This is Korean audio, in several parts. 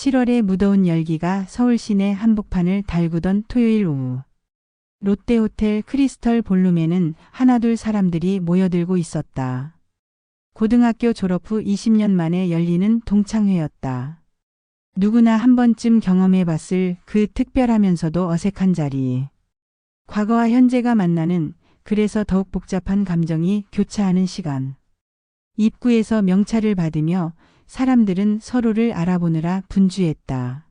7월의 무더운 열기가 서울 시내 한복판을 달구던 토요일 오후. 롯데호텔 크리스털 볼룸에는 하나둘 사람들이 모여들고 있었다. 고등학교 졸업 후 20년 만에 열리는 동창회였다. 누구나 한 번쯤 경험해봤을 그 특별하면서도 어색한 자리. 과거와 현재가 만나는, 그래서 더욱 복잡한 감정이 교차하는 시간. 입구에서 명찰을 받으며 사람들은 서로를 알아보느라 분주했다.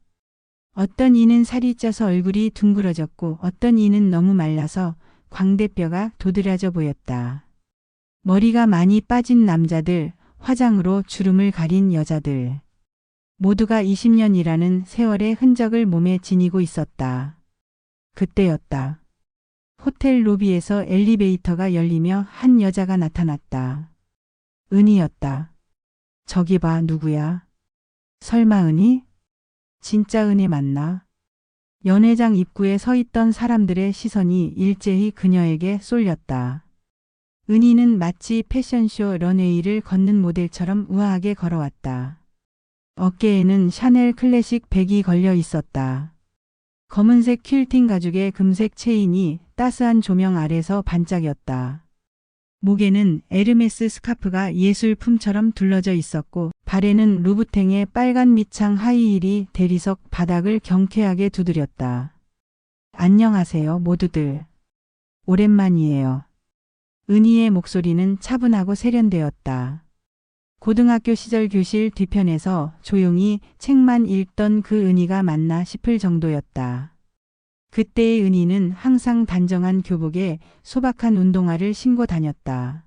어떤 이는 살이 쪄서 얼굴이 둥그러졌고 어떤 이는 너무 말라서 광대뼈가 도드라져 보였다. 머리가 많이 빠진 남자들, 화장으로 주름을 가린 여자들. 모두가 20년이라는 세월의 흔적을 몸에 지니고 있었다. 그때였다. 호텔 로비에서 엘리베이터가 열리며 한 여자가 나타났다. 은희였다. 저기 봐, 누구야? 설마 은희? 진짜 은희 맞나? 연회장 입구에 서 있던 사람들의 시선이 일제히 그녀에게 쏠렸다. 은희는 마치 패션쇼 런웨이를 걷는 모델처럼 우아하게 걸어왔다. 어깨에는 샤넬 클래식 백이 걸려 있었다. 검은색 퀼팅 가죽의 금색 체인이 따스한 조명 아래서 반짝였다. 목에는 에르메스 스카프가 예술품처럼 둘러져 있었고 발에는 루브탱의 빨간 밑창 하이힐이 대리석 바닥을 경쾌하게 두드렸다. 안녕하세요, 모두들. 오랜만이에요. 은희의 목소리는 차분하고 세련되었다. 고등학교 시절 교실 뒤편에서 조용히 책만 읽던 그 은희가 맞나 싶을 정도였다. 그때의 은희는 항상 단정한 교복에 소박한 운동화를 신고 다녔다.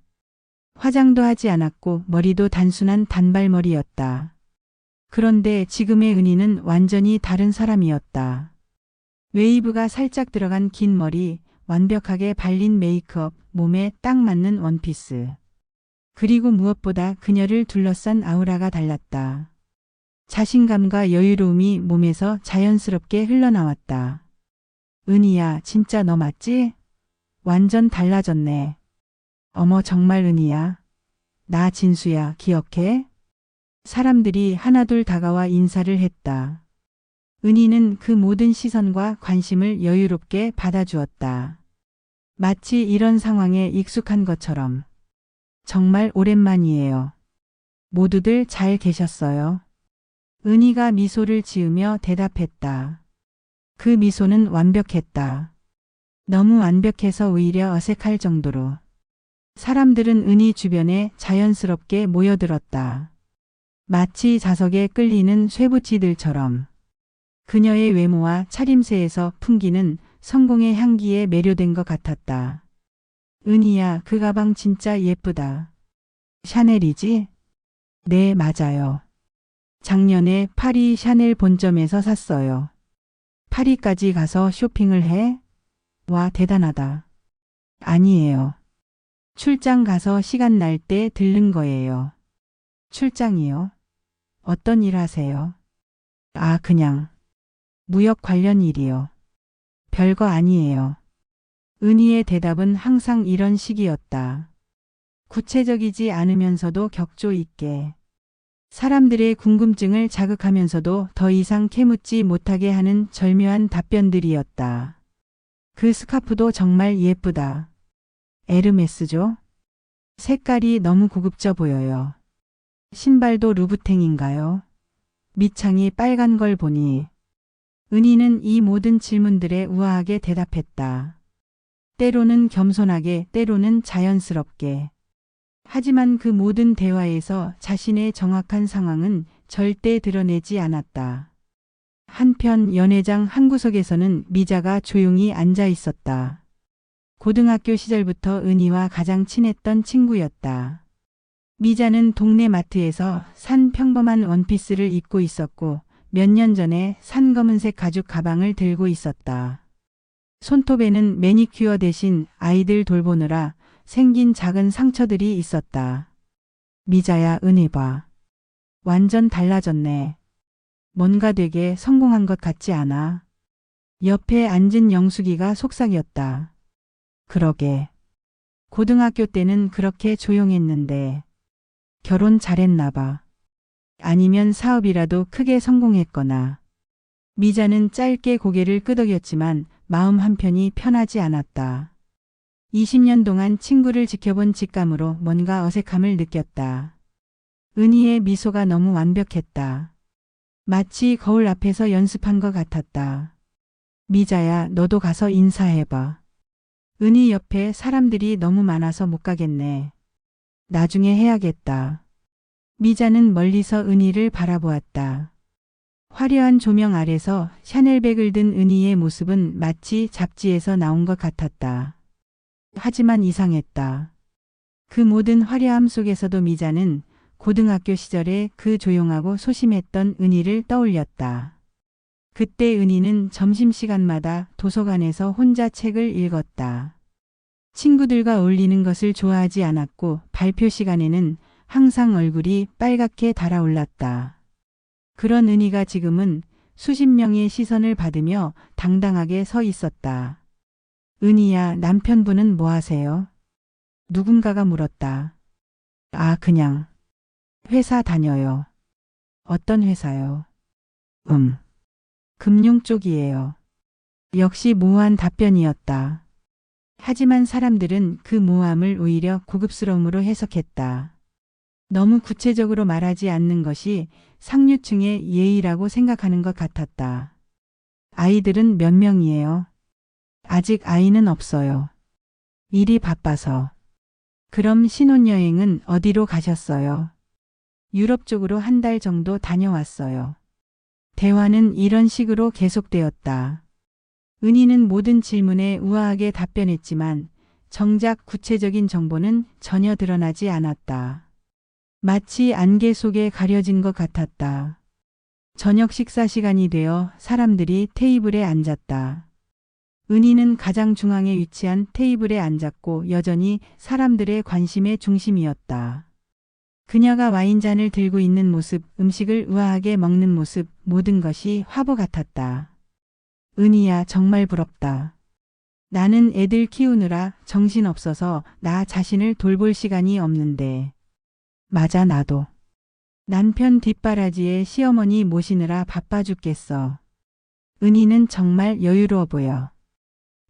화장도 하지 않았고 머리도 단순한 단발머리였다. 그런데 지금의 은희는 완전히 다른 사람이었다. 웨이브가 살짝 들어간 긴 머리, 완벽하게 발린 메이크업, 몸에 딱 맞는 원피스. 그리고 무엇보다 그녀를 둘러싼 아우라가 달랐다. 자신감과 여유로움이 몸에서 자연스럽게 흘러나왔다. 은희야, 진짜 너 맞지? 완전 달라졌네. 어머, 정말 은희야. 나 진수야, 기억해? 사람들이 하나둘 다가와 인사를 했다. 은희는 그 모든 시선과 관심을 여유롭게 받아주었다. 마치 이런 상황에 익숙한 것처럼. 정말 오랜만이에요. 모두들 잘 계셨어요? 은희가 미소를 지으며 대답했다. 그 미소는 완벽했다. 너무 완벽해서 오히려 어색할 정도로. 사람들은 은희 주변에 자연스럽게 모여들었다. 마치 자석에 끌리는 쇠붙이들처럼. 그녀의 외모와 차림새에서 풍기는 성공의 향기에 매료된 것 같았다. 은희야, 그 가방 진짜 예쁘다. 샤넬이지? 네, 맞아요. 작년에 파리 샤넬 본점에서 샀어요. 파리까지 가서 쇼핑을 해? 와, 대단하다. 아니에요. 출장 가서 시간 날 때 들른 거예요. 출장이요? 어떤 일 하세요? 아, 그냥. 무역 관련 일이요. 별거 아니에요. 은희의 대답은 항상 이런 식이었다. 구체적이지 않으면서도 격조 있게. 사람들의 궁금증을 자극하면서도 더 이상 캐묻지 못하게 하는 절묘한 답변들이었다. 그 스카프도 정말 예쁘다. 에르메스죠? 색깔이 너무 고급져 보여요. 신발도 루브탱인가요? 밑창이 빨간 걸 보니. 은희는 이 모든 질문들에 우아하게 대답했다. 때로는 겸손하게, 때로는 자연스럽게. 하지만 그 모든 대화에서 자신의 정확한 상황은 절대 드러내지 않았다. 한편 연회장 한 구석에서는 미자가 조용히 앉아 있었다. 고등학교 시절부터 은희와 가장 친했던 친구였다. 미자는 동네 마트에서 산 평범한 원피스를 입고 있었고 몇 년 전에 산 검은색 가죽 가방을 들고 있었다. 손톱에는 매니큐어 대신 아이들 돌보느라 생긴 작은 상처들이 있었다. 미자야, 은희 봐. 완전 달라졌네. 뭔가 되게 성공한 것 같지 않아? 옆에 앉은 영숙이가 속삭였다. 그러게. 고등학교 때는 그렇게 조용했는데 결혼 잘했나 봐. 아니면 사업이라도 크게 성공했거나. 미자는 짧게 고개를 끄덕였지만 마음 한편이 편하지 않았다. 20년 동안 친구를 지켜본 직감으로 뭔가 어색함을 느꼈다. 은희의 미소가 너무 완벽했다. 마치 거울 앞에서 연습한 것 같았다. 미자야, 너도 가서 인사해봐. 은희 옆에 사람들이 너무 많아서 못 가겠네. 나중에 해야겠다. 미자는 멀리서 은희를 바라보았다. 화려한 조명 아래서 샤넬백을 든 은희의 모습은 마치 잡지에서 나온 것 같았다. 하지만 이상했다. 그 모든 화려함 속에서도 미자는 고등학교 시절에 그 조용하고 소심했던 은희를 떠올렸다. 그때 은희는 점심시간마다 도서관에서 혼자 책을 읽었다. 친구들과 어울리는 것을 좋아하지 않았고 발표 시간에는 항상 얼굴이 빨갛게 달아올랐다. 그런 은희가 지금은 수십 명의 시선을 받으며 당당하게 서 있었다. 은희야, 남편분은 뭐 하세요? 누군가가 물었다. 아, 그냥 회사 다녀요. 어떤 회사요? 금융 쪽이에요. 역시 모호한 답변이었다. 하지만 사람들은 그 모호함을 오히려 고급스러움으로 해석했다. 너무 구체적으로 말하지 않는 것이 상류층의 예의라고 생각하는 것 같았다. 아이들은 몇 명이에요? 아직 아이는 없어요. 일이 바빠서. 그럼 신혼여행은 어디로 가셨어요? 유럽 쪽으로 한 달 정도 다녀왔어요. 대화는 이런 식으로 계속되었다. 은희는 모든 질문에 우아하게 답변했지만 정작 구체적인 정보는 전혀 드러나지 않았다. 마치 안개 속에 가려진 것 같았다. 저녁 식사 시간이 되어 사람들이 테이블에 앉았다. 은희는 가장 중앙에 위치한 테이블에 앉았고 여전히 사람들의 관심의 중심이었다. 그녀가 와인잔을 들고 있는 모습, 음식을 우아하게 먹는 모습, 모든 것이 화보 같았다. 은희야, 정말 부럽다. 나는 애들 키우느라 정신없어서 나 자신을 돌볼 시간이 없는데. 맞아, 나도. 남편 뒷바라지에 시어머니 모시느라 바빠 죽겠어. 은희는 정말 여유로워 보여.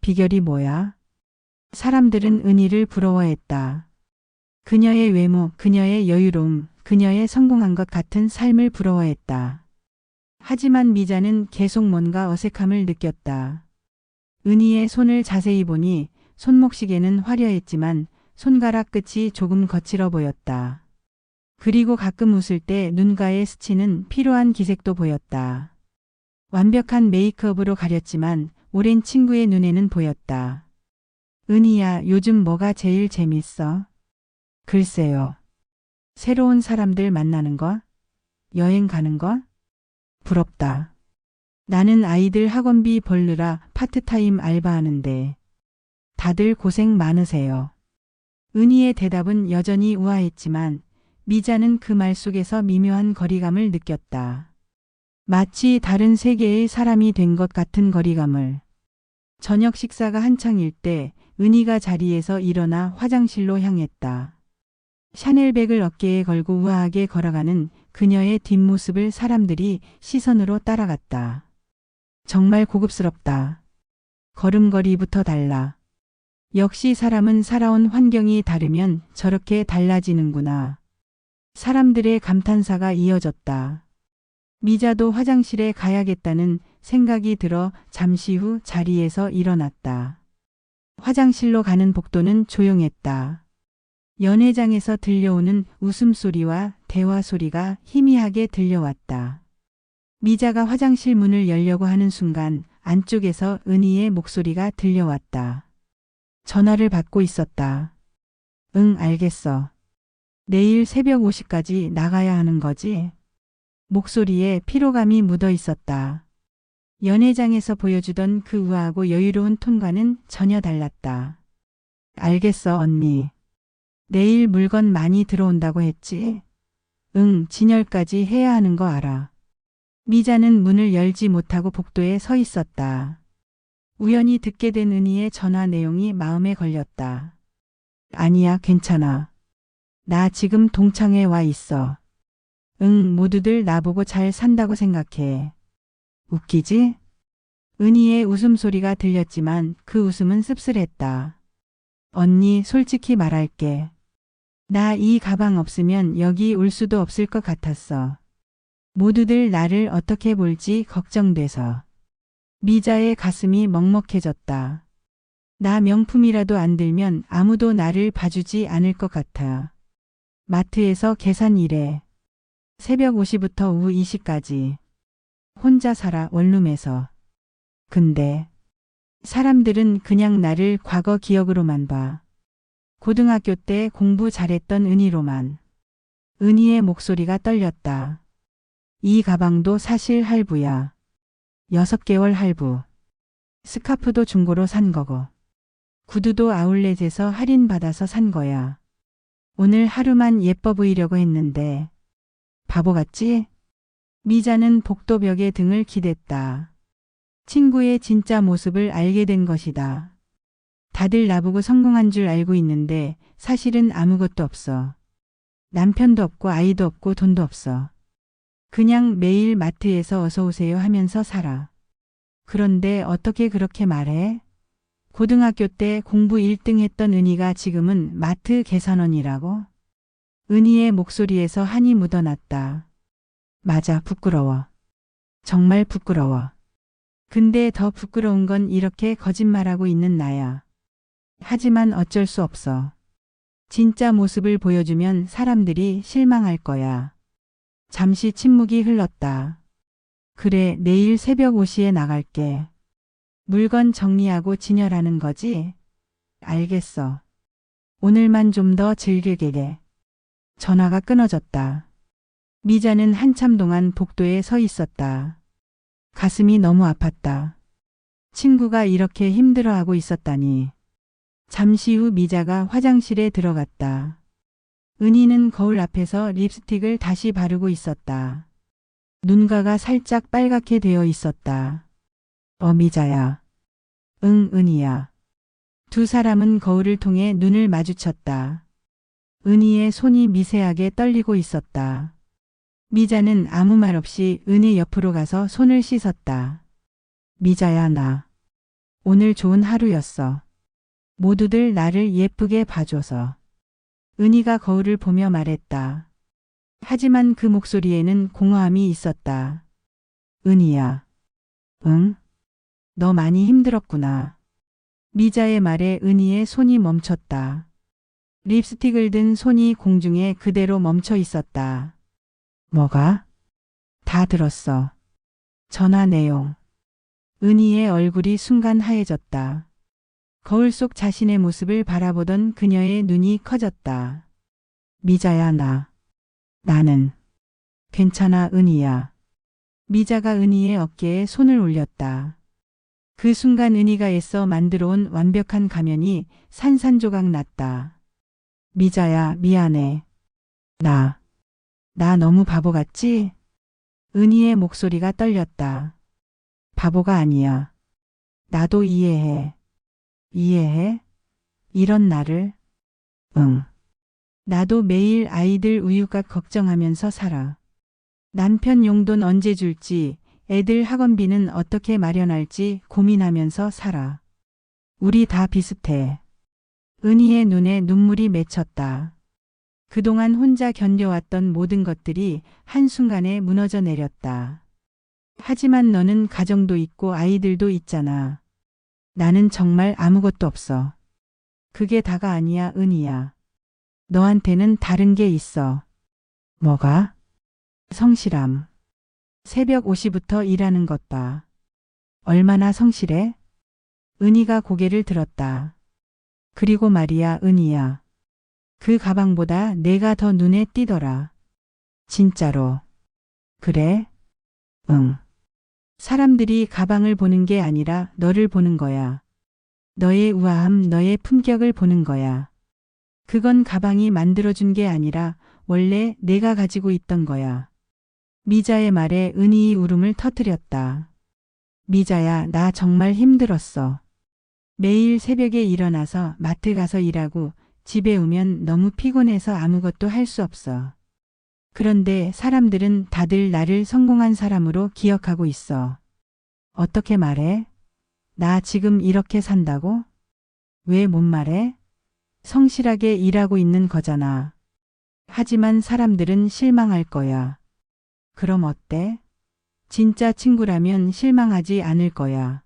비결이 뭐야? 사람들은 은희를 부러워했다. 그녀의 외모, 그녀의 여유로움, 그녀의 성공한 것 같은 삶을 부러워했다. 하지만 미자는 계속 뭔가 어색함을 느꼈다. 은희의 손을 자세히 보니 손목시계는 화려했지만 손가락 끝이 조금 거칠어 보였다. 그리고 가끔 웃을 때 눈가에 스치는 피로한 기색도 보였다. 완벽한 메이크업으로 가렸지만 오랜 친구의 눈에는 보였다. 은희야, 요즘 뭐가 제일 재밌어? 글쎄요. 새로운 사람들 만나는 거? 여행 가는 거? 부럽다. 나는 아이들 학원비 벌느라 파트타임 알바하는데. 다들 고생 많으세요. 은희의 대답은 여전히 우아했지만 미자는 그 말 속에서 미묘한 거리감을 느꼈다. 마치 다른 세계의 사람이 된 것 같은 거리감을. 저녁 식사가 한창일 때 은희가 자리에서 일어나 화장실로 향했다. 샤넬백을 어깨에 걸고 우아하게 걸어가는 그녀의 뒷모습을 사람들이 시선으로 따라갔다. 정말 고급스럽다. 걸음걸이부터 달라. 역시 사람은 살아온 환경이 다르면 저렇게 달라지는구나. 사람들의 감탄사가 이어졌다. 미자도 화장실에 가야겠다는 생각이 들어 잠시 후 자리에서 일어났다. 화장실로 가는 복도는 조용했다. 연회장에서 들려오는 웃음소리와 대화 소리가 희미하게 들려왔다. 미자가 화장실 문을 열려고 하는 순간 안쪽에서 은희의 목소리가 들려왔다. 전화를 받고 있었다. 응, 알겠어. 내일 새벽 5시까지 나가야 하는 거지? 목소리에 피로감이 묻어 있었다. 연회장에서 보여주던 그 우아하고 여유로운 톤과는 전혀 달랐다. 알겠어, 언니. 내일 물건 많이 들어온다고 했지? 응, 진열까지 해야 하는 거 알아. 미자는 문을 열지 못하고 복도에 서 있었다. 우연히 듣게 된 은희의 전화 내용이 마음에 걸렸다. 아니야, 괜찮아. 나 지금 동창회 와 있어. 응, 모두들 나보고 잘 산다고 생각해. 웃기지? 은희의 웃음소리가 들렸지만 그 웃음은 씁쓸했다. 언니, 솔직히 말할게. 나 이 가방 없으면 여기 올 수도 없을 것 같았어. 모두들 나를 어떻게 볼지 걱정돼서. 미자의 가슴이 먹먹해졌다. 나 명품이라도 안 들면 아무도 나를 봐주지 않을 것 같아. 마트에서 계산 일해. 새벽 5시부터 오후 2시까지. 혼자 살아 원룸에서. 근데 사람들은 그냥 나를 과거 기억으로만 봐. 고등학교 때 공부 잘했던 은희로만. 은희의 목소리가 떨렸다. 이 가방도 사실 할부야. 6개월 할부. 스카프도 중고로 산 거고. 구두도 아울렛에서 할인받아서 산 거야. 오늘 하루만 예뻐 보이려고 했는데. 바보 같지? 미자는 복도벽에 등을 기댔다. 친구의 진짜 모습을 알게 된 것이다. 다들 나보고 성공한 줄 알고 있는데 사실은 아무것도 없어. 남편도 없고 아이도 없고 돈도 없어. 그냥 매일 마트에서 어서 오세요 하면서 살아. 그런데 어떻게 그렇게 말해? 고등학교 때 공부 1등 했던 은희가 지금은 마트 계산원이라고? 은희의 목소리에서 한이 묻어났다. 맞아, 부끄러워. 정말 부끄러워. 근데 더 부끄러운 건 이렇게 거짓말하고 있는 나야. 하지만 어쩔 수 없어. 진짜 모습을 보여주면 사람들이 실망할 거야. 잠시 침묵이 흘렀다. 그래, 내일 새벽 5시에 나갈게. 물건 정리하고 진열하는 거지? 알겠어. 오늘만 좀 더 즐기게. 전화가 끊어졌다. 미자는 한참 동안 복도에 서 있었다. 가슴이 너무 아팠다. 친구가 이렇게 힘들어하고 있었다니. 잠시 후 미자가 화장실에 들어갔다. 은희는 거울 앞에서 립스틱을 다시 바르고 있었다. 눈가가 살짝 빨갛게 되어 있었다. 미자야. 응, 은희야. 두 사람은 거울을 통해 눈을 마주쳤다. 은희의 손이 미세하게 떨리고 있었다. 미자는 아무 말 없이 은희 옆으로 가서 손을 씻었다. 미자야, 나. 오늘 좋은 하루였어. 모두들 나를 예쁘게 봐줘서. 은희가 거울을 보며 말했다. 하지만 그 목소리에는 공허함이 있었다. 은희야. 응? 너 많이 힘들었구나. 미자의 말에 은희의 손이 멈췄다. 립스틱을 든 손이 공중에 그대로 멈춰 있었다. 뭐가? 다 들었어. 전화 내용. 은희의 얼굴이 순간 하얘졌다. 거울 속 자신의 모습을 바라보던 그녀의 눈이 커졌다. 미자야, 나는 괜찮아, 은희야. 미자가 은희의 어깨에 손을 올렸다. 그 순간 은희가 애써 만들어온 완벽한 가면이 산산조각 났다. 미자야, 미안해. 나 너무 바보 같지? 은희의 목소리가 떨렸다. 바보가 아니야. 나도 이해해. 이해해? 이런 나를? 응. 나도 매일 아이들 우유값 걱정하면서 살아. 남편 용돈 언제 줄지, 애들 학원비는 어떻게 마련할지 고민하면서 살아. 우리 다 비슷해. 은희의 눈에 눈물이 맺혔다. 그동안 혼자 견뎌왔던 모든 것들이 한순간에 무너져 내렸다. 하지만 너는 가정도 있고 아이들도 있잖아. 나는 정말 아무것도 없어. 그게 다가 아니야, 은희야. 너한테는 다른 게 있어. 뭐가? 성실함. 새벽 5시부터 일하는 것 봐. 얼마나 성실해? 은희가 고개를 들었다. 그리고 말이야, 은희야. 그 가방보다 내가 더 눈에 띄더라. 진짜로. 그래? 응. 사람들이 가방을 보는 게 아니라 너를 보는 거야. 너의 우아함, 너의 품격을 보는 거야. 그건 가방이 만들어준 게 아니라 원래 내가 가지고 있던 거야. 미자의 말에 은희의 울음을 터뜨렸다. 미자야, 나 정말 힘들었어. 매일 새벽에 일어나서 마트 가서 일하고 집에 오면 너무 피곤해서 아무것도 할 수 없어. 그런데 사람들은 다들 나를 성공한 사람으로 기억하고 있어. 어떻게 말해? 나 지금 이렇게 산다고? 왜 못 말해? 성실하게 일하고 있는 거잖아. 하지만 사람들은 실망할 거야. 그럼 어때? 진짜 친구라면 실망하지 않을 거야.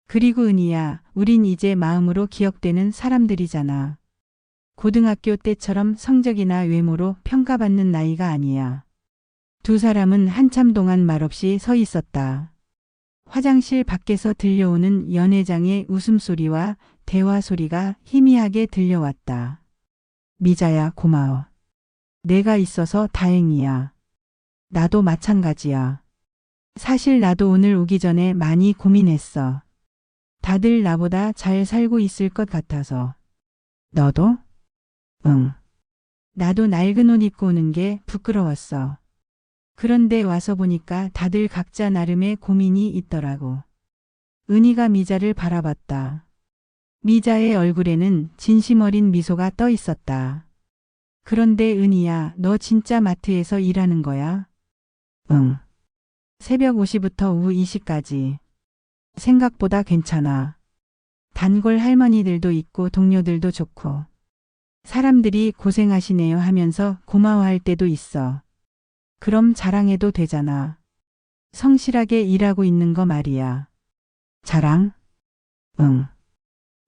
그리고 은희야, 우린 이제 마음으로 기억되는 사람들이잖아. 고등학교 때처럼 성적이나 외모로 평가받는 나이가 아니야. 두 사람은 한참 동안 말없이 서 있었다. 화장실 밖에서 들려오는 연회장의 웃음소리와 대화 소리가 희미하게 들려왔다. 미자야, 고마워. 내가 있어서 다행이야. 나도 마찬가지야. 사실 나도 오늘 오기 전에 많이 고민했어. 다들 나보다 잘 살고 있을 것 같아서. 너도? 응. 나도 낡은 옷 입고 오는 게 부끄러웠어. 그런데 와서 보니까 다들 각자 나름의 고민이 있더라고. 은희가 미자를 바라봤다. 미자의 얼굴에는 진심 어린 미소가 떠 있었다. 그런데 은희야, 너 진짜 마트에서 일하는 거야? 응. 새벽 5시부터 오후 2시까지. 생각보다 괜찮아. 단골 할머니들도 있고 동료들도 좋고. 사람들이 고생하시네요 하면서 고마워할 때도 있어. 그럼 자랑해도 되잖아. 성실하게 일하고 있는 거 말이야. 자랑? 응.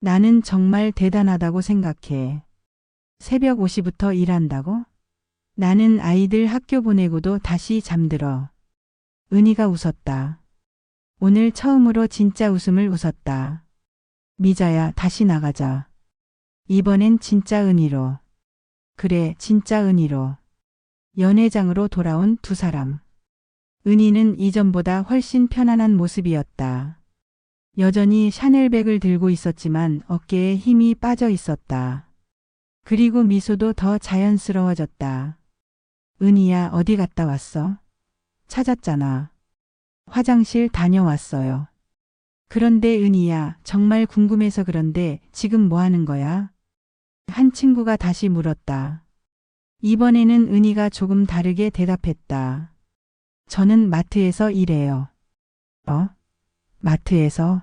나는 정말 대단하다고 생각해. 새벽 5시부터 일한다고? 나는 아이들 학교 보내고도 다시 잠들어. 은희가 웃었다. 오늘 처음으로 진짜 웃음을 웃었다. 미자야, 다시 나가자. 이번엔 진짜 은희로. 그래, 진짜 은희로. 연회장으로 돌아온 두 사람. 은희는 이전보다 훨씬 편안한 모습이었다. 여전히 샤넬백을 들고 있었지만 어깨에 힘이 빠져 있었다. 그리고 미소도 더 자연스러워졌다. 은희야, 어디 갔다 왔어? 찾았잖아. 화장실 다녀왔어요. 그런데 은희야, 정말 궁금해서 그런데 지금 뭐 하는 거야? 한 친구가 다시 물었다. 이번에는 은희가 조금 다르게 대답했다. 저는 마트에서 일해요. 마트에서?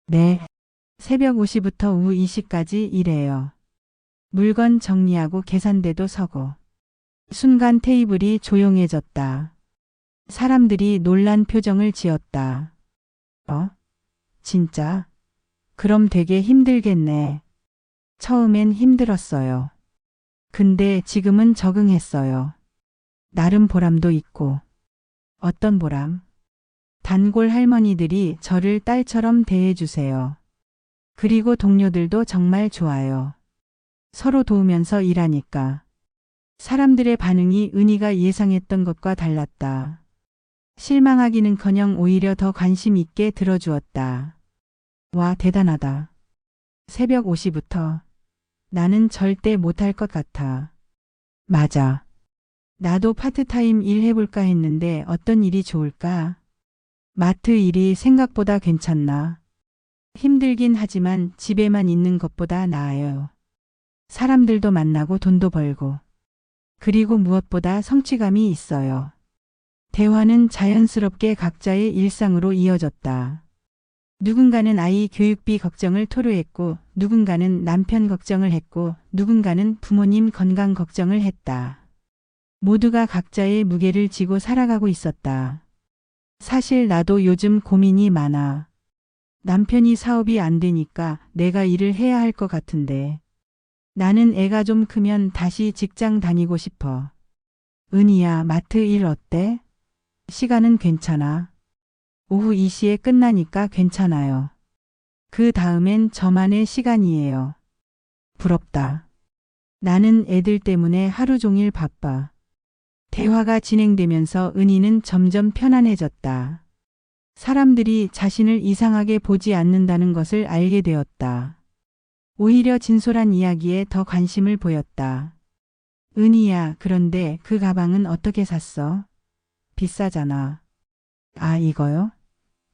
네. 새벽 5시부터 오후 2시까지 일해요. 물건 정리하고 계산대도 서고. 순간 테이블이 조용해졌다. 사람들이 놀란 표정을 지었다. 진짜? 그럼 되게 힘들겠네. 처음엔 힘들었어요. 근데 지금은 적응했어요. 나름 보람도 있고. 어떤 보람? 단골 할머니들이 저를 딸처럼 대해주세요. 그리고 동료들도 정말 좋아요. 서로 도우면서 일하니까. 사람들의 반응이 은희가 예상했던 것과 달랐다. 실망하기는커녕 오히려 더 관심 있게 들어주었다. 와, 대단하다. 새벽 5시부터. 나는 절대 못할 것 같아. 맞아. 나도 파트타임 일 해볼까 했는데 어떤 일이 좋을까? 마트 일이 생각보다 괜찮나? 힘들긴 하지만 집에만 있는 것보다 나아요. 사람들도 만나고 돈도 벌고. 그리고 무엇보다 성취감이 있어요. 대화는 자연스럽게 각자의 일상으로 이어졌다. 누군가는 아이 교육비 걱정을 토로했고, 누군가는 남편 걱정을 했고, 누군가는 부모님 건강 걱정을 했다. 모두가 각자의 무게를 지고 살아가고 있었다. 사실 나도 요즘 고민이 많아. 남편이 사업이 안 되니까 내가 일을 해야 할 것 같은데. 나는 애가 좀 크면 다시 직장 다니고 싶어. 은희야, 마트 일 어때? 시간은 괜찮아. 오후 2시에 끝나니까 괜찮아요. 그 다음엔 저만의 시간이에요. 부럽다. 나는 애들 때문에 하루 종일 바빠. 대화가 진행되면서 은희는 점점 편안해졌다. 사람들이 자신을 이상하게 보지 않는다는 것을 알게 되었다. 오히려 진솔한 이야기에 더 관심을 보였다. 은희야, 그런데 그 가방은 어떻게 샀어? 비싸잖아. 아, 이거요?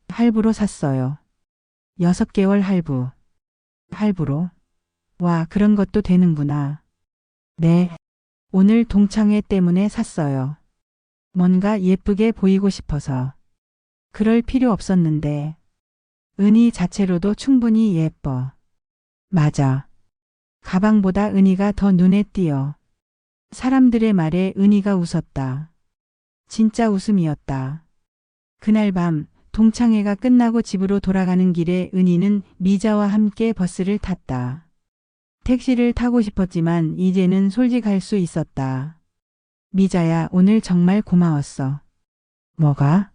할부로 샀어요. 6개월 할부. 할부로? 와, 그런 것도 되는구나. 네. 오늘 동창회 때문에 샀어요. 뭔가 예쁘게 보이고 싶어서. 그럴 필요 없었는데. 은희 자체로도 충분히 예뻐. 맞아. 가방보다 은희가 더 눈에 띄어. 사람들의 말에 은희가 웃었다. 진짜 웃음이었다. 그날 밤 동창회가 끝나고 집으로 돌아가는 길에 은희는 미자와 함께 버스를 탔다. 택시를 타고 싶었지만 이제는 솔직할 수 있었다. 미자야, 오늘 정말 고마웠어. 뭐가?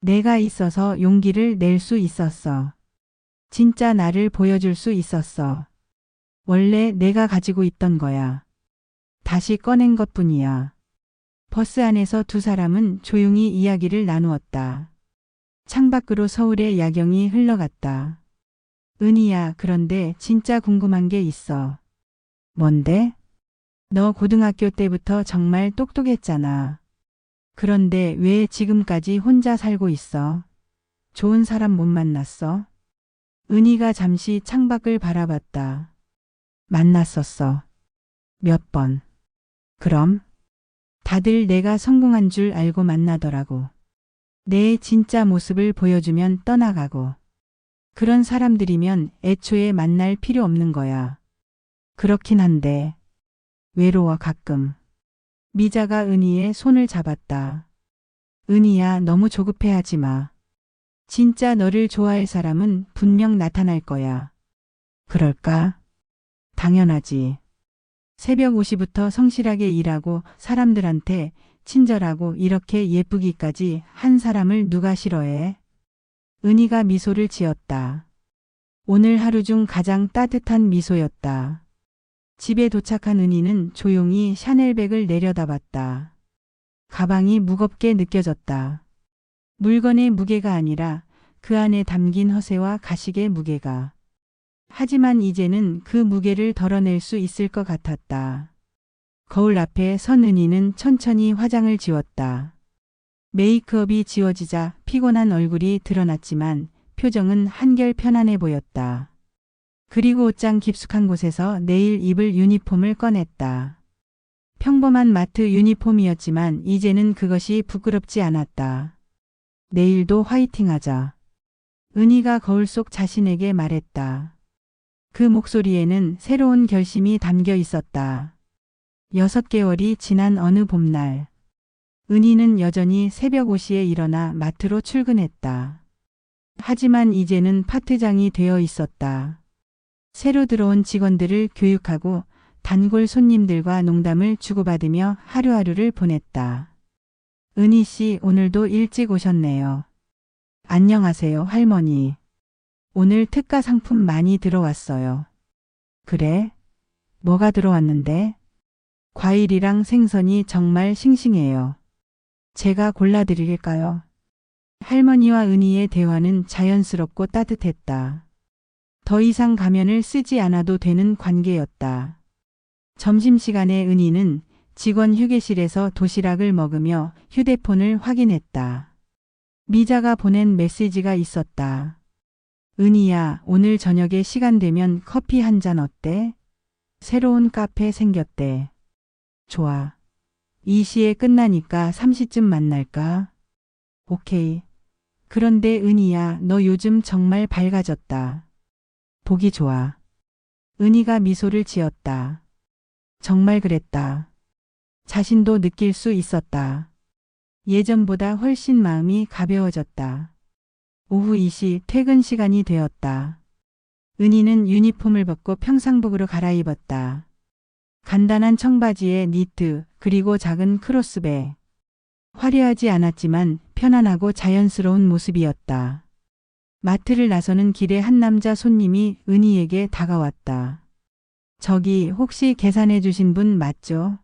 내가 있어서 용기를 낼 수 있었어. 진짜 나를 보여줄 수 있었어. 원래 내가 가지고 있던 거야. 다시 꺼낸 것뿐이야. 버스 안에서 두 사람은 조용히 이야기를 나누었다. 창밖으로 서울의 야경이 흘러갔다. 은희야, 그런데 진짜 궁금한 게 있어. 뭔데? 너 고등학교 때부터 정말 똑똑했잖아. 그런데 왜 지금까지 혼자 살고 있어? 좋은 사람 못 만났어? 은희가 잠시 창밖을 바라봤다. 만났었어. 몇 번. 그럼? 다들 내가 성공한 줄 알고 만나더라고. 내 진짜 모습을 보여주면 떠나가고. 그런 사람들이면 애초에 만날 필요 없는 거야. 그렇긴 한데. 외로워 가끔. 미자가 은희의 손을 잡았다. 은희야, 너무 조급해하지 마. 진짜 너를 좋아할 사람은 분명 나타날 거야. 그럴까? 당연하지. 새벽 5시부터 성실하게 일하고 사람들한테 친절하고 이렇게 예쁘기까지 한 사람을 누가 싫어해? 은희가 미소를 지었다. 오늘 하루 중 가장 따뜻한 미소였다. 집에 도착한 은희는 조용히 샤넬백을 내려다봤다. 가방이 무겁게 느껴졌다. 물건의 무게가 아니라 그 안에 담긴 허세와 가식의 무게가. 하지만 이제는 그 무게를 덜어낼 수 있을 것 같았다. 거울 앞에 선 은희는 천천히 화장을 지웠다. 메이크업이 지워지자 피곤한 얼굴이 드러났지만 표정은 한결 편안해 보였다. 그리고 옷장 깊숙한 곳에서 내일 입을 유니폼을 꺼냈다. 평범한 마트 유니폼이었지만 이제는 그것이 부끄럽지 않았다. 내일도 화이팅하자. 은희가 거울 속 자신에게 말했다. 그 목소리에는 새로운 결심이 담겨 있었다. 6개월이 지난 어느 봄날. 은희는 여전히 새벽 5시에 일어나 마트로 출근했다. 하지만 이제는 파트장이 되어 있었다. 새로 들어온 직원들을 교육하고 단골 손님들과 농담을 주고받으며 하루하루를 보냈다. 은희 씨, 오늘도 일찍 오셨네요. 안녕하세요, 할머니. 오늘 특가 상품 많이 들어왔어요. 그래? 뭐가 들어왔는데? 과일이랑 생선이 정말 싱싱해요. 제가 골라드릴까요? 할머니와 은희의 대화는 자연스럽고 따뜻했다. 더 이상 가면을 쓰지 않아도 되는 관계였다. 점심시간에 은희는 직원 휴게실에서 도시락을 먹으며 휴대폰을 확인했다. 미자가 보낸 메시지가 있었다. 은희야, 오늘 저녁에 시간 되면 커피 한 잔 어때? 새로운 카페 생겼대. 좋아. 2시에 끝나니까 3시쯤 만날까? 오케이. 그런데 은희야, 너 요즘 정말 밝아졌다. 보기 좋아. 은희가 미소를 지었다. 정말 그랬다. 자신도 느낄 수 있었다. 예전보다 훨씬 마음이 가벼워졌다. 오후 2시 퇴근 시간이 되었다. 은희는 유니폼을 벗고 평상복으로 갈아입었다. 간단한 청바지에 니트, 그리고 작은 크로스백. 화려하지 않았지만 편안하고 자연스러운 모습이었다. 마트를 나서는 길에 한 남자 손님이 은희에게 다가왔다. 저기 혹시 계산해 주신 분 맞죠?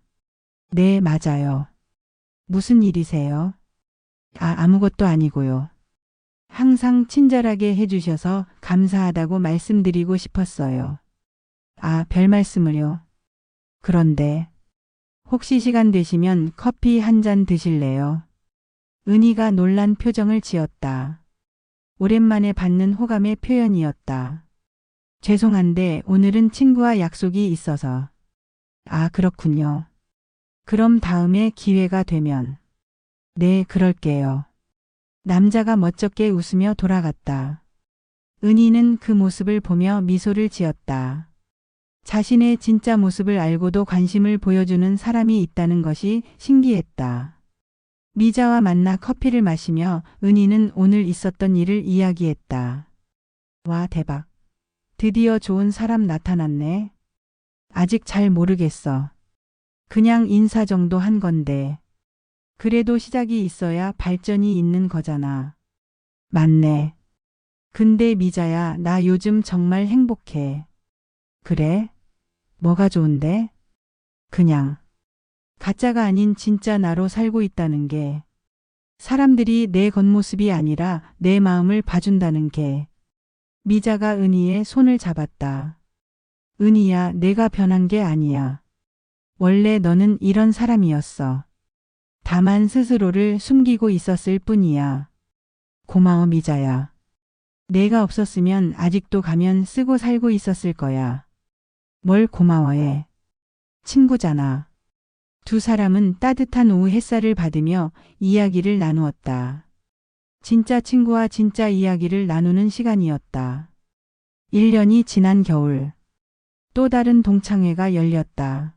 네, 맞아요. 무슨 일이세요? 아무것도 아니고요. 항상 친절하게 해주셔서 감사하다고 말씀드리고 싶었어요. 별 말씀을요. 그런데 혹시 시간 되시면 커피 한 잔 드실래요? 은희가 놀란 표정을 지었다. 오랜만에 받는 호감의 표현이었다. 죄송한데 오늘은 친구와 약속이 있어서. 그렇군요. 그럼 다음에 기회가 되면. 네, 그럴게요. 남자가 멋쩍게 웃으며 돌아갔다. 은희는 그 모습을 보며 미소를 지었다. 자신의 진짜 모습을 알고도 관심을 보여주는 사람이 있다는 것이 신기했다. 미자와 만나 커피를 마시며 은희는 오늘 있었던 일을 이야기했다. 와, 대박. 드디어 좋은 사람 나타났네. 아직 잘 모르겠어. 그냥 인사 정도 한 건데. 그래도 시작이 있어야 발전이 있는 거잖아. 맞네. 근데 미자야, 나 요즘 정말 행복해. 그래? 뭐가 좋은데? 그냥. 가짜가 아닌 진짜 나로 살고 있다는 게. 사람들이 내 겉모습이 아니라 내 마음을 봐준다는 게. 미자가 은희의 손을 잡았다. 은희야, 내가 변한 게 아니야. 원래 너는 이런 사람이었어. 다만 스스로를 숨기고 있었을 뿐이야. 고마워, 미자야. 내가 없었으면 아직도 가면 쓰고 살고 있었을 거야. 뭘 고마워해. 친구잖아. 두 사람은 따뜻한 오후 햇살을 받으며 이야기를 나누었다. 진짜 친구와 진짜 이야기를 나누는 시간이었다. 1년이 지난 겨울. 또 다른 동창회가 열렸다.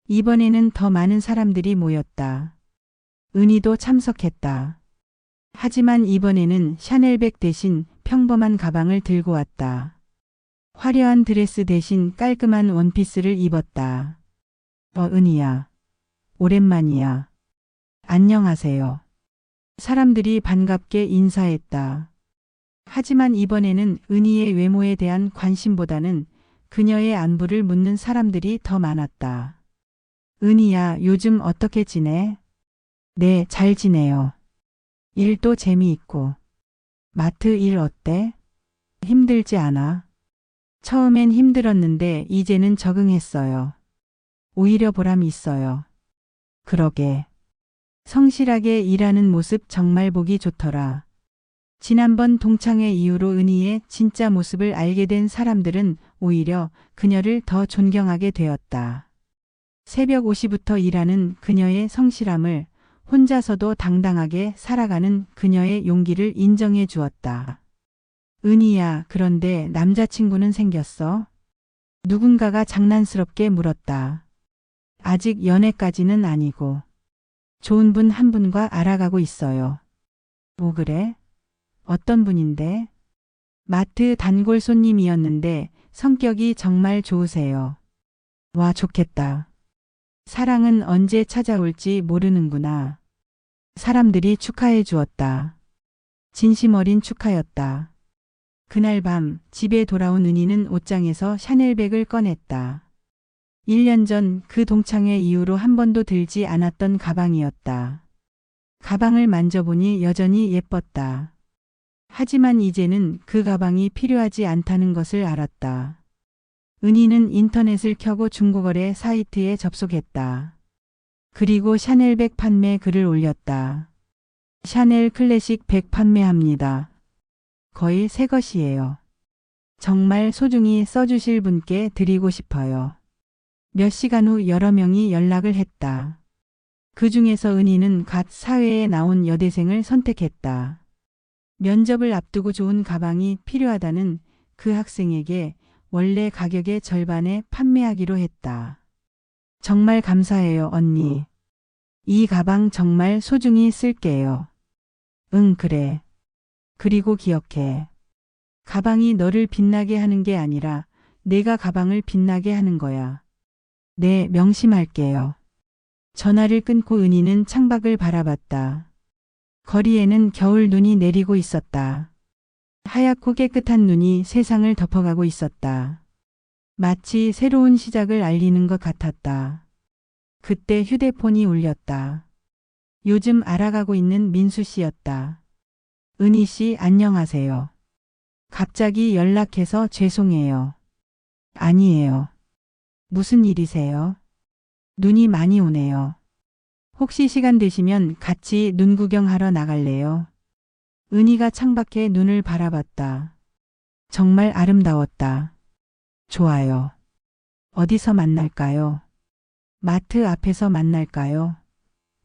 이번에는 더 많은 사람들이 모였다. 은희도 참석했다. 하지만 이번에는 샤넬백 대신 평범한 가방을 들고 왔다. 화려한 드레스 대신 깔끔한 원피스를 입었다. 은희야. 오랜만이야. 안녕하세요. 사람들이 반갑게 인사했다. 하지만 이번에는 은희의 외모에 대한 관심보다는 그녀의 안부를 묻는 사람들이 더 많았다. 은희야, 요즘 어떻게 지내? 네, 잘 지내요. 일도 재미있고. 마트 일 어때? 힘들지 않아? 처음엔 힘들었는데 이제는 적응했어요. 오히려 보람이 있어요. 그러게. 성실하게 일하는 모습 정말 보기 좋더라. 지난번 동창회 이후로 은희의 진짜 모습을 알게 된 사람들은 오히려 그녀를 더 존경하게 되었다. 새벽 5시부터 일하는 그녀의 성실함을, 혼자서도 당당하게 살아가는 그녀의 용기를 인정해 주었다. 은희야, 그런데 남자친구는 생겼어? 누군가가 장난스럽게 물었다. 아직 연애까지는 아니고. 좋은 분 한 분과 알아가고 있어요. 뭐 그래? 어떤 분인데? 마트 단골 손님이었는데 성격이 정말 좋으세요. 와, 좋겠다. 사랑은 언제 찾아올지 모르는구나. 사람들이 축하해 주었다. 진심 어린 축하였다. 그날 밤 집에 돌아온 은희는 옷장에서 샤넬백을 꺼냈다. 1년 전 그 동창회 이후로 한 번도 들지 않았던 가방이었다. 가방을 만져보니 여전히 예뻤다. 하지만 이제는 그 가방이 필요하지 않다는 것을 알았다. 은희는 인터넷을 켜고 중고거래 사이트에 접속했다. 그리고 샤넬백 판매 글을 올렸다. 샤넬 클래식 백 판매합니다. 거의 새 것이에요. 정말 소중히 써주실 분께 드리고 싶어요. 몇 시간 후 여러 명이 연락을 했다. 그 중에서 은희는 갓 사회에 나온 여대생을 선택했다. 면접을 앞두고 좋은 가방이 필요하다는 그 학생에게 원래 가격의 절반에 판매하기로 했다. 정말 감사해요, 언니. 이 가방 정말 소중히 쓸게요. 응, 그래. 그리고 기억해. 가방이 너를 빛나게 하는 게 아니라 내가 가방을 빛나게 하는 거야. 네, 명심할게요. 전화를 끊고 은희는 창밖을 바라봤다. 거리에는 겨울 눈이 내리고 있었다. 하얗고 깨끗한 눈이 세상을 덮어가고 있었다. 마치 새로운 시작을 알리는 것 같았다. 그때 휴대폰이 울렸다. 요즘 알아가고 있는 민수 씨였다. 은희 씨, 안녕하세요. 갑자기 연락해서 죄송해요. 아니에요. 무슨 일이세요? 눈이 많이 오네요. 혹시 시간 되시면 같이 눈 구경하러 나갈래요? 은희가 창밖에 눈을 바라봤다. 정말 아름다웠다. 좋아요. 어디서 만날까요? 마트 앞에서 만날까요?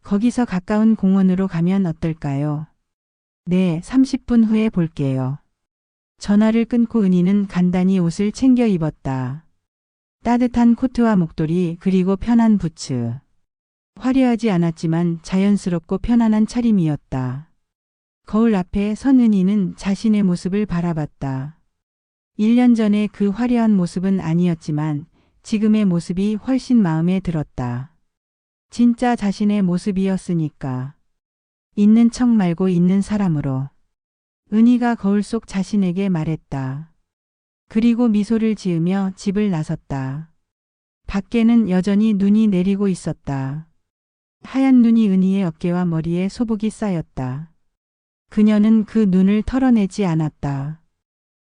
거기서 가까운 공원으로 가면 어떨까요? 네, 30분 후에 볼게요. 전화를 끊고 은희는 간단히 옷을 챙겨 입었다. 따뜻한 코트와 목도리 그리고 편한 부츠. 화려하지 않았지만 자연스럽고 편안한 차림이었다. 거울 앞에 선 은희는 자신의 모습을 바라봤다. 1년 전에 그 화려한 모습은 아니었지만 지금의 모습이 훨씬 마음에 들었다. 진짜 자신의 모습이었으니까. 있는 척 말고 있는 사람으로. 은희가 거울 속 자신에게 말했다. 그리고 미소를 지으며 집을 나섰다. 밖에는 여전히 눈이 내리고 있었다. 하얀 눈이 은희의 어깨와 머리에 소복이 쌓였다. 그녀는 그 눈을 털어내지 않았다.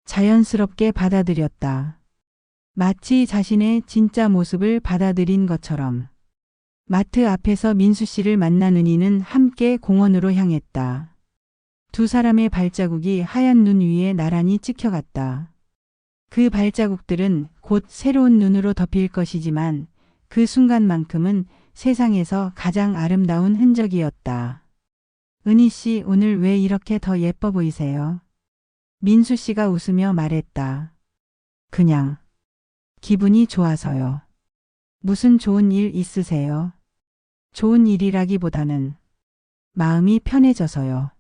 자연스럽게 받아들였다. 마치 자신의 진짜 모습을 받아들인 것처럼. 마트 앞에서 민수 씨를 만난 은희는 함께 공원으로 향했다. 두 사람의 발자국이 하얀 눈 위에 나란히 찍혀갔다. 그 발자국들은 곧 새로운 눈으로 덮일 것이지만 그 순간만큼은 세상에서 가장 아름다운 흔적이었다. 은희 씨, 오늘 왜 이렇게 더 예뻐 보이세요? 민수 씨가 웃으며 말했다. 그냥 기분이 좋아서요. 무슨 좋은 일 있으세요? 좋은 일이라기보다는 마음이 편해져서요.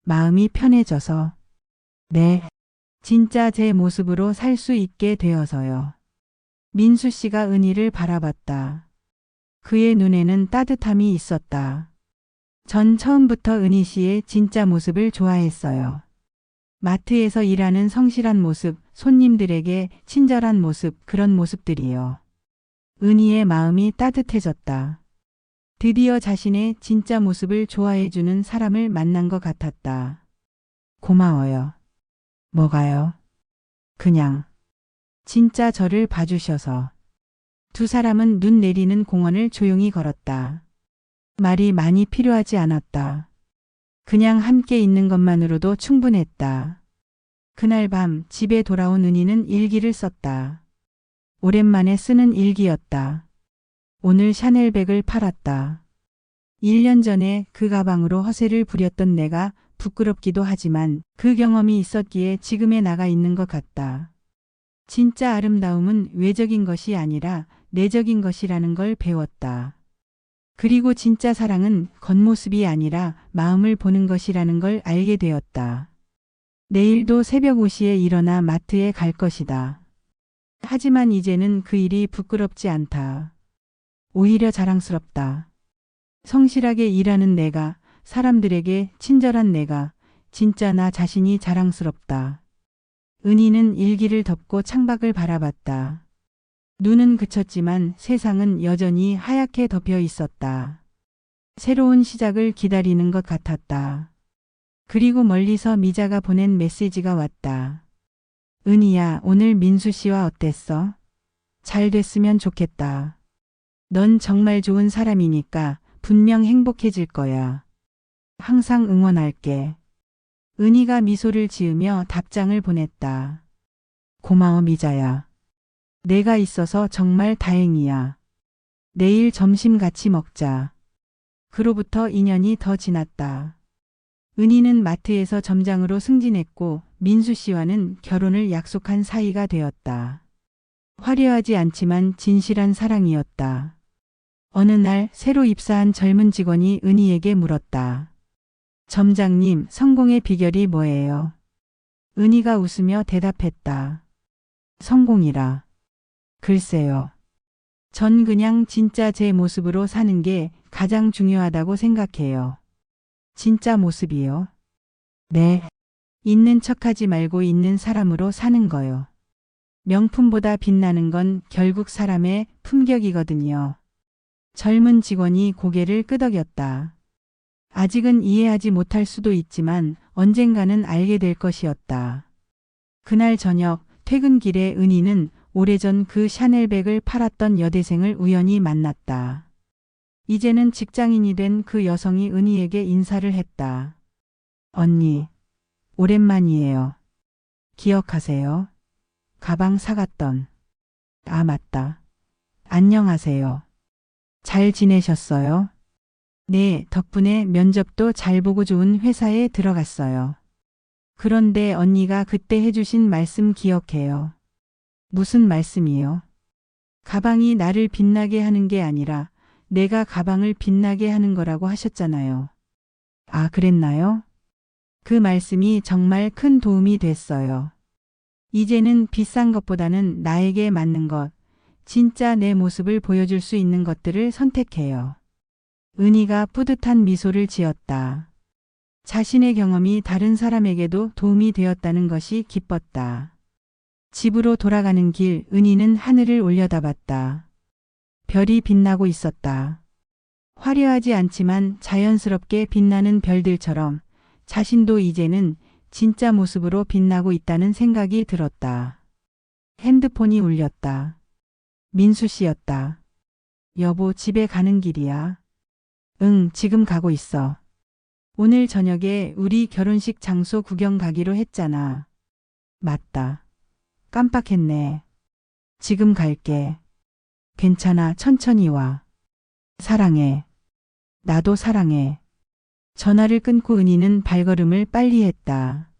마음이 편해져서. 네. 진짜 제 모습으로 살 수 있게 되어서요. 민수 씨가 은희를 바라봤다. 그의 눈에는 따뜻함이 있었다. 전 처음부터 은희 씨의 진짜 모습을 좋아했어요. 마트에서 일하는 성실한 모습, 손님들에게 친절한 모습, 그런 모습들이요. 은희의 마음이 따뜻해졌다. 드디어 자신의 진짜 모습을 좋아해주는 사람을 만난 것 같았다. 고마워요. 뭐가요? 그냥 진짜 저를 봐주셔서. 두 사람은 눈 내리는 공원을 조용히 걸었다. 말이 많이 필요하지 않았다. 그냥 함께 있는 것만으로도 충분했다. 그날 밤 집에 돌아온 은희는 일기를 썼다. 오랜만에 쓰는 일기였다. 오늘 샤넬백을 팔았다. 1년 전에 그 가방으로 허세를 부렸던 내가 부끄럽기도 하지만 그 경험이 있었기에 지금의 나가 있는 것 같다. 진짜 아름다움은 외적인 것이 아니라 내적인 것이라는 걸 배웠다. 그리고 진짜 사랑은 겉모습이 아니라 마음을 보는 것이라는 걸 알게 되었다. 내일도 새벽 5시에 일어나 마트에 갈 것이다. 하지만 이제는 그 일이 부끄럽지 않다. 오히려 자랑스럽다. 성실하게 일하는 내가, 사람들에게 친절한 내가, 진짜 나 자신이 자랑스럽다. 은희는 일기를 덮고 창밖을 바라봤다. 눈은 그쳤지만 세상은 여전히 하얗게 덮여 있었다. 새로운 시작을 기다리는 것 같았다. 그리고 멀리서 미자가 보낸 메시지가 왔다. 은희야, 오늘 민수 씨와 어땠어? 잘 됐으면 좋겠다. 넌 정말 좋은 사람이니까 분명 행복해질 거야. 항상 응원할게. 은희가 미소를 지으며 답장을 보냈다. 고마워 미자야. 내가 있어서 정말 다행이야. 내일 점심 같이 먹자. 그로부터 2년이 더 지났다. 은희는 마트에서 점장으로 승진했고 민수 씨와는 결혼을 약속한 사이가 되었다. 화려하지 않지만 진실한 사랑이었다. 어느 날 새로 입사한 젊은 직원이 은희에게 물었다. 점장님, 성공의 비결이 뭐예요? 은희가 웃으며 대답했다. 성공이라. 글쎄요. 전 그냥 진짜 제 모습으로 사는 게 가장 중요하다고 생각해요. 진짜 모습이요? 네. 있는 척하지 말고 있는 사람으로 사는 거요. 명품보다 빛나는 건 결국 사람의 품격이거든요. 젊은 직원이 고개를 끄덕였다. 아직은 이해하지 못할 수도 있지만 언젠가는 알게 될 것이었다. 그날 저녁 퇴근길에 은희는 오래전 그 샤넬백을 팔았던 여대생을 우연히 만났다. 이제는 직장인이 된 그 여성이 은희에게 인사를 했다. 언니, 오랜만이에요. 기억하세요? 가방 사갔던. 아, 맞다. 안녕하세요. 잘 지내셨어요? 네, 덕분에 면접도 잘 보고 좋은 회사에 들어갔어요. 그런데 언니가 그때 해주신 말씀 기억해요. 무슨 말씀이요? 가방이 나를 빛나게 하는 게 아니라 내가 가방을 빛나게 하는 거라고 하셨잖아요. 아, 그랬나요? 그 말씀이 정말 큰 도움이 됐어요. 이제는 비싼 것보다는 나에게 맞는 것, 진짜 내 모습을 보여줄 수 있는 것들을 선택해요. 은희가 뿌듯한 미소를 지었다. 자신의 경험이 다른 사람에게도 도움이 되었다는 것이 기뻤다. 집으로 돌아가는 길 은희는 하늘을 올려다봤다. 별이 빛나고 있었다. 화려하지 않지만 자연스럽게 빛나는 별들처럼 자신도 이제는 진짜 모습으로 빛나고 있다는 생각이 들었다. 핸드폰이 울렸다. 민수 씨였다. 여보, 집에 가는 길이야. 응, 지금 가고 있어. 오늘 저녁에 우리 결혼식 장소 구경 가기로 했잖아. 맞다. 깜빡했네. 지금 갈게. 괜찮아, 천천히 와. 사랑해. 나도 사랑해. 전화를 끊고 은희는 발걸음을 빨리 했다.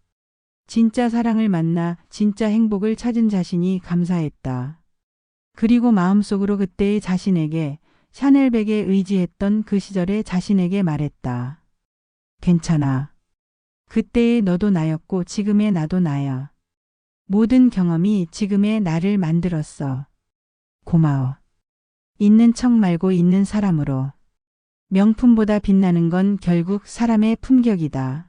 진짜 사랑을 만나 진짜 행복을 찾은 자신이 감사했다. 그리고 마음속으로 그때의 자신에게 샤넬백에 의지했던 그 시절의 자신에게 말했다. 괜찮아. 그때의 너도 나였고 지금의 나도 나야. 모든 경험이 지금의 나를 만들었어. 고마워. 있는 척 말고 있는 사람으로. 명품보다 빛나는 건 결국 사람의 품격이다.